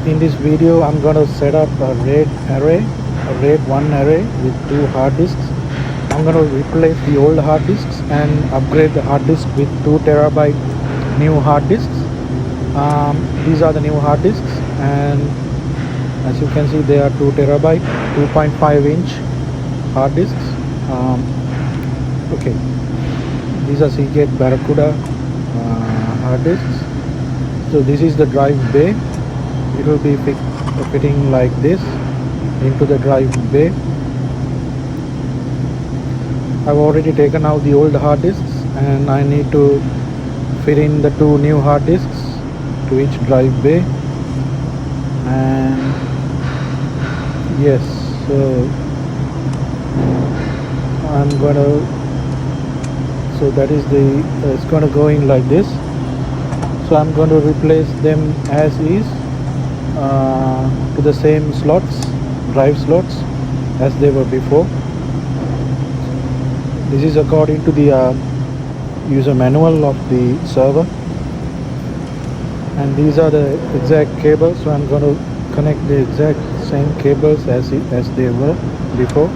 In this video I'm going to set up a RAID 1 array with 2 hard disks. I'm going to replace the old hard disks and upgrade the hard disk with 2 terabyte new hard disks. These are the new hard disks, and as you can see they are 2 terabyte 2.5 inch hard disks. Okay, these are Seagate Barracuda hard disks. So this is the drive bay. It will be fitting like this into the drive bay. I've already taken out the old hard disks and I need to fit in the 2 new hard disks to each drive bay. And yes, so I'm gonna, so that is the it's gonna go in like this. So I'm going to replace them as is to the same slots, drive slots as they were before. This is according to the user manual of the server, and these are the exact cables. So I'm going to connect the exact same cables as they were before.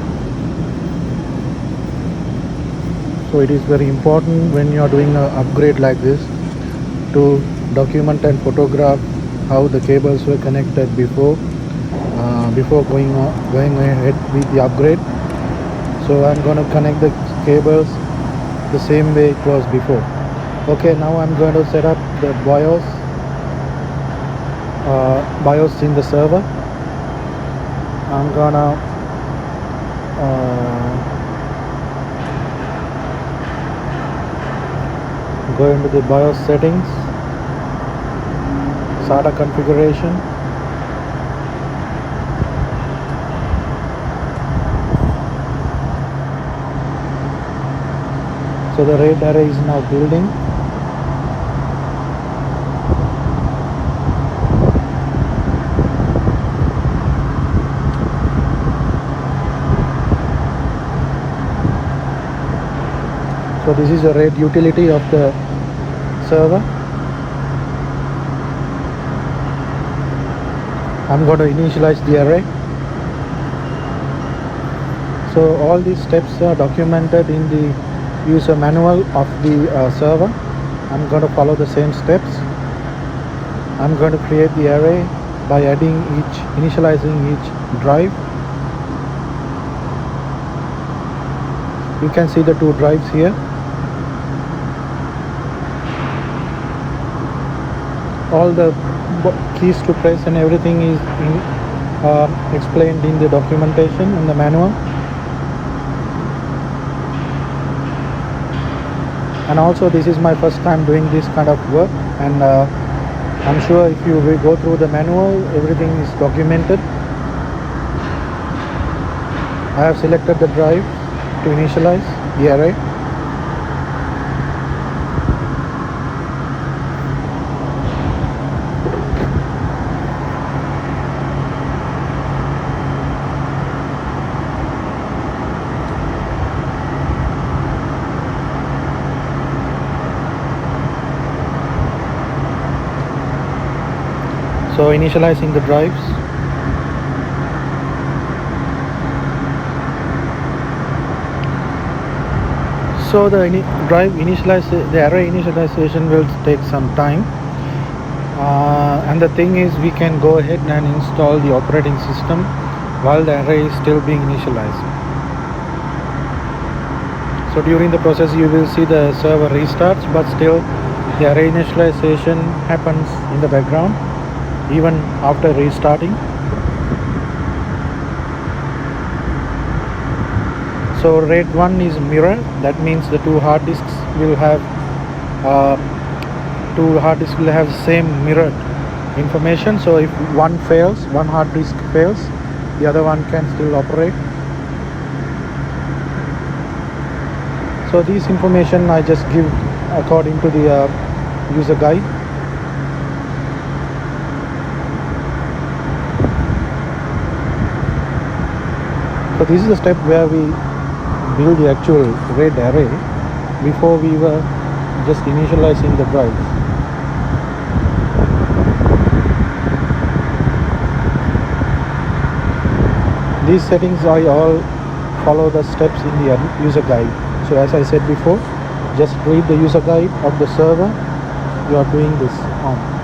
So it is very important when you are doing an upgrade like this to document and photograph how the cables were connected before going ahead with the upgrade. So I'm going to connect the cables the same way it was before. Okay, now I'm going to set up the BIOS in the server. I'm gonna go into the BIOS settings, SATA configuration. So the RAID array is now building. So this is the RAID utility of the server. I'm going to initialize the array. So all these steps are documented in the user manual of the server. I'm going to follow the same steps. I'm going to create the array by initializing each drive. You can see the 2 drives here. All the keys to press and everything is explained in the documentation in the manual. And also this is my first time doing this kind of work, and I'm sure if you will go through the manual, everything is documented. I have selected the drive to initialize the array. So initializing the drives. So the array initialization will take some time, and the thing is we can go ahead and install the operating system while the array is still being initialized. So during the process you will see the server restarts, but still the array initialization happens in the background even after restarting. So RAID 1 is mirror. That means the 2 hard disks will have the same mirrored information. So if one hard disk fails, the other one can still operate. So this information I just give according to the user guide. So this is the step where we build the actual RAID array. Before we were just initializing the drives. These settings I all follow the steps in the user guide. So as I said before, just read the user guide of the server you are doing this on.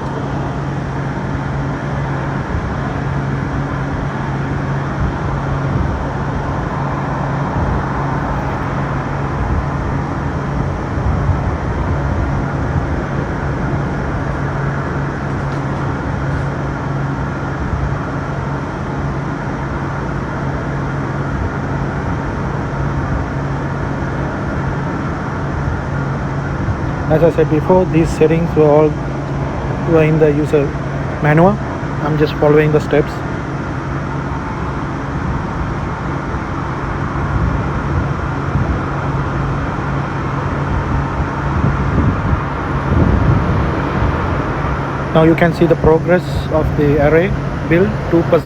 As I said before, these settings were in the user manual. I'm just following the steps. Now you can see the progress of the array build. 2%